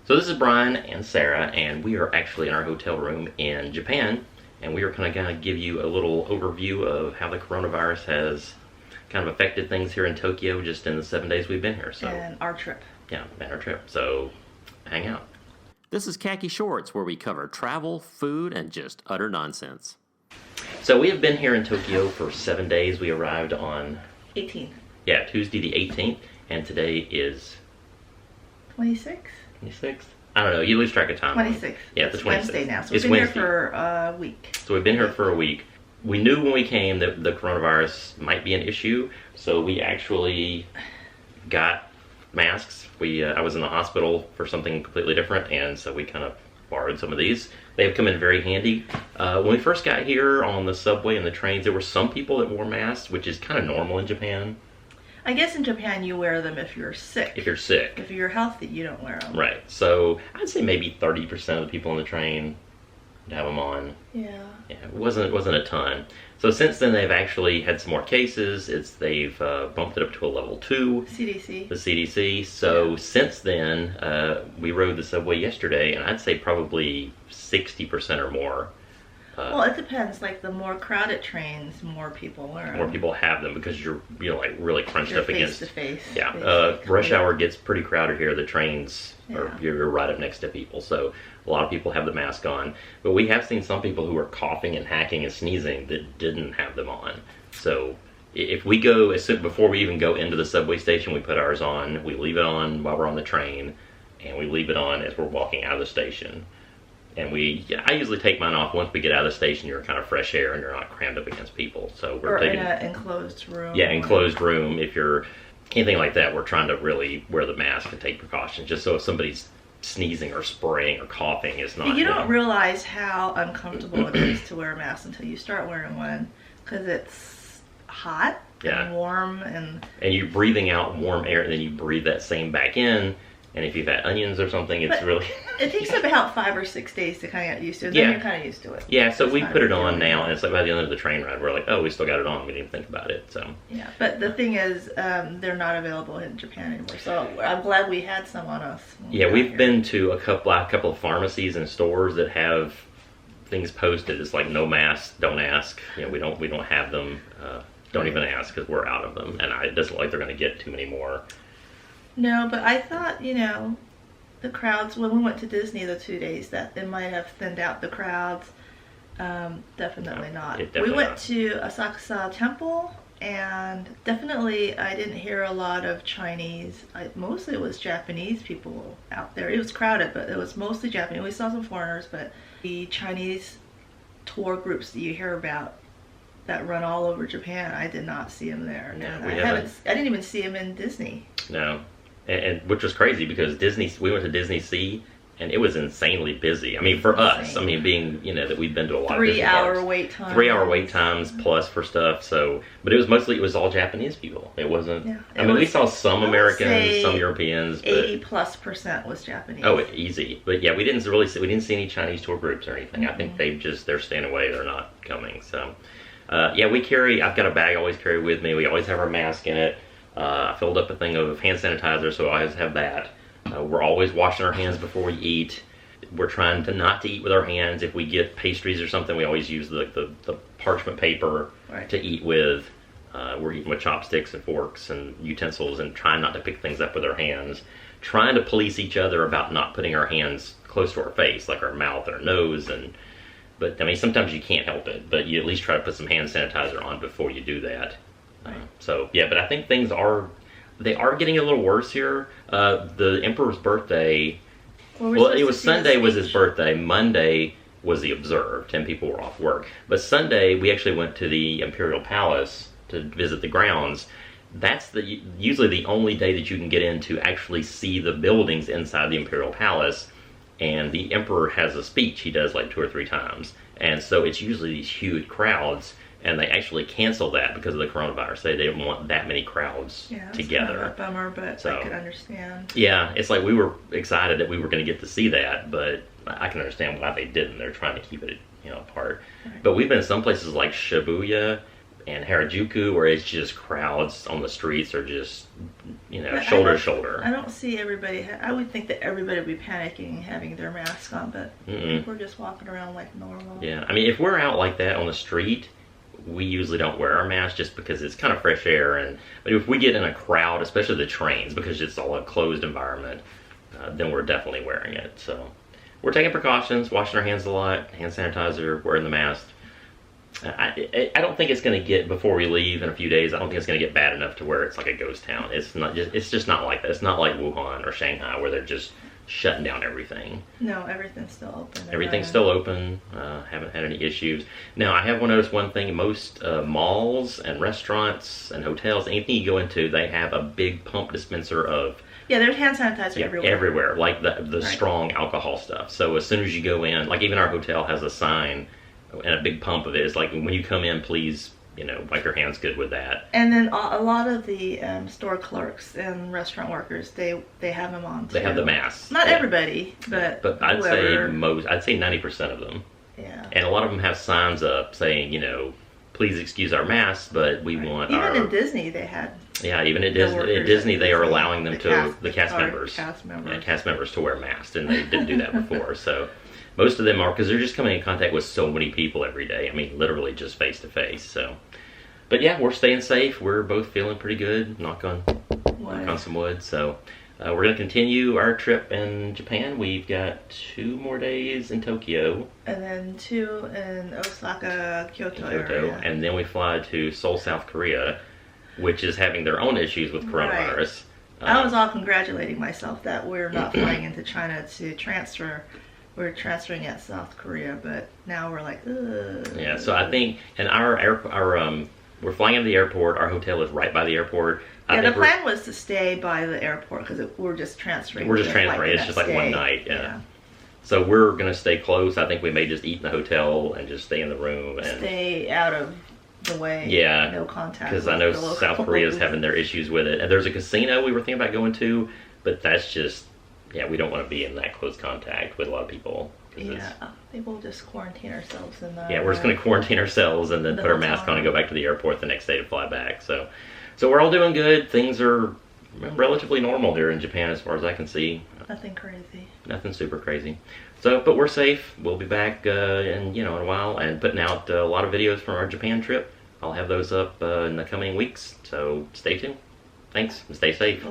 So this is Brian and Sara, and we are actually in our hotel room in Japan, and we are going to give you a little overview of how the coronavirus has kind of affected things here in Tokyo just in the 7 days we've been here. So, and our trip. Yeah, and our trip. So hang out. This is Khaki Shorts, where we cover travel, food, and just utter nonsense. So we have been here in Tokyo for 7 days. We arrived on 18th. Yeah, Tuesday the 18th, and today is 26th? 26th? I don't know, you lose track of time. 26th. Yeah, it's the 26th. Wednesday now, so it's we've been Wednesday. here for a week. So we've been here for a week. We knew when we came that the coronavirus might be an issue, so we actually got masks. I was in the hospital for something completely different, and so we kind of borrowed some of these. They have come in very handy. When we first got here on the subway and the trains, there were some people that wore masks, which is kind of normal in Japan. I guess in Japan you wear them if you're sick. If you're sick. If you're healthy, you don't wear them. Right. So I'd say maybe 30% of the people on the train have them on. Yeah. Yeah, it wasn't a ton. So since then they've actually had some more cases. They've bumped it up to a level 2. CDC. The CDC. So since then, we rode the subway yesterday, and I'd say probably 60% or more. Well, it depends. Like the more crowded trains, more people wear them. More people have them because you're like really crunched up against. Face to face. Yeah. Rush hour gets pretty crowded here. The trains Yeah. you're right up next to people, so a lot of people have the mask on. But we have seen some people who are coughing and hacking and sneezing that didn't have them on. So if we go before we even go into the subway station, we put ours on. We leave it on while we're on the train, and we leave it on as we're walking out of the station. And I usually take mine off once we get out of the station. You're kind of fresh air and you're not crammed up against people. So we're taking in an enclosed room. Yeah, enclosed room. If you're anything like that, we're trying to really wear the mask and take precautions, just so if somebody's sneezing or spraying or coughing, it's not. You don't realize how uncomfortable it is to wear a mask until you start wearing one, because it's hot and warm and you're breathing out warm air, and then you breathe that same back in. And if you've had onions or something, it's really... It takes about 5 or 6 days to kind of get used to it. Then you're kind of used to it. Yeah, so we put it on now, and it's like by the end of the train ride, we're like, oh, we still got it on. We didn't even think about it, so... Yeah, but the thing is, they're not available in Japan anymore, so I'm glad we had some on us. Yeah, we've been to a couple of pharmacies and stores that have things posted. It's like, no masks, don't ask. You know, we don't have them. Don't even ask, because we're out of them. And it doesn't look like they're going to get too many more. No, but I thought, the crowds, when we went to Disney the 2 days, that it might have thinned out the crowds. Definitely not. Definitely we went not. to Asakusa Temple, and definitely I didn't hear a lot of Chinese. Mostly it was Japanese people out there. It was crowded, but it was mostly Japanese. We saw some foreigners, but the Chinese tour groups that you hear about that run all over Japan, I did not see them there. No, I didn't even see them in Disney. No. And which was crazy, because we went to Disney Sea, and it was insanely busy. I mean, for us, being, that we've been to a lot of Disney parks. 3-hour wait time. 3-hour wait times plus for stuff, but it was all Japanese people. It wasn't, we saw some Americans, some Europeans, but 80+% was Japanese. Oh, easy. But yeah, we didn't see any Chinese tour groups or anything. I think they're staying away, they're not coming, so. I've got a bag I always carry with me. We always have our mask in it. I filled up a thing of hand sanitizer, so I always have that. We're always washing our hands before we eat. We're trying to not to eat with our hands. If we get pastries or something, we always use the parchment paper to eat with. We're eating with chopsticks and forks and utensils, and trying not to pick things up with our hands. Trying to police each other about not putting our hands close to our face, like our mouth or nose. But sometimes you can't help it, but you at least try to put some hand sanitizer on before you do that. But I think things are getting a little worse here. The Emperor's birthday, it was Sunday was his birthday. Monday was the observed, and people were off work. But Sunday, we actually went to the Imperial Palace to visit the grounds. That's usually the only day that you can get in to actually see the buildings inside the Imperial Palace. And the Emperor has a speech he does like 2 or 3 times. And so it's usually these huge crowds. And they actually canceled that because of the coronavirus. They didn't want that many crowds together. Kind of a bummer, but I could understand. Yeah, it's like we were excited that we were going to get to see that, but I can understand why they didn't. They're trying to keep it, apart. Right. But we've been in some places like Shibuya, and Harajuku, where it's just crowds on the streets are just, But shoulder to shoulder. I don't see everybody. I would think that everybody would be panicking, having their mask on, but we're just walking around like normal. Yeah, I mean, if we're out like that on the street, we usually don't wear our mask just because it's kind of fresh air. But if we get in a crowd, especially the trains, because it's all a closed environment, then we're definitely wearing it. So we're taking precautions, washing our hands a lot, hand sanitizer, wearing the mask. I don't think it's going to get, before we leave in a few days, I don't think it's going to get bad enough to where it's like a ghost town. It's just not like that. It's not like Wuhan or Shanghai where they're just shutting down everything. No, everything's still open. Everything's still open. Haven't had any issues. Now, I have noticed one thing. Most malls and restaurants and hotels, anything you go into, they have a big pump dispenser of... Yeah, there's hand sanitizer everywhere. Everywhere, like the Right. strong alcohol stuff. So as soon as you go in, like even our hotel has a sign and a big pump of it. It's like, when you come in, please, wipe your hands good with that. And then a lot of the store clerks and restaurant workers, they have them on too. They have the masks. Not Yeah. everybody, but I'd whoever. say 90% of them. Yeah. And a lot of them have signs up saying, please excuse our masks, but we want Even our... in Disney, they had. Yeah, even at the workers Disney, at they are Disney, allowing them the cast members. Cast members. Yeah, cast members to wear masks, and they didn't do that before. So most of them are, because they're just coming in contact with so many people every day. I mean, literally just face to face. So, but yeah, we're staying safe. We're both feeling pretty good. Knock on some wood. So we're going to continue our trip in Japan. We've got 2 more days in Tokyo. And then 2 in Osaka, Kyoto area. And then we fly to Seoul, South Korea, which is having their own issues with coronavirus. Right. I was all congratulating myself that we're not flying into China to transfer. We're transferring at South Korea, but now we're like, ugh. Yeah, so I think, and we're flying into the airport. Our hotel is right by the airport. Yeah, the plan was to stay by the airport because we're just transferring. We're just transferring. It's just like one night. Yeah. So we're gonna stay close. I think we may just eat in the hotel and just stay in the room and stay out of the way. Yeah, no contact. Because I know South Korea's having their issues with it, and there's a casino we were thinking about going to, but that's just, we don't want to be in that close contact with a lot of people. Yeah, they will just quarantine ourselves in the. Yeah, we're just going to quarantine ourselves and then put our mask on and go back to the airport the next day to fly back. So we're all doing good. Things are relatively normal here in Japan as far as I can see. Nothing crazy. Nothing super crazy. So, but we're safe. We'll be back in a while and putting out a lot of videos from our Japan trip. I'll have those up in the coming weeks. So stay tuned. Thanks and stay safe.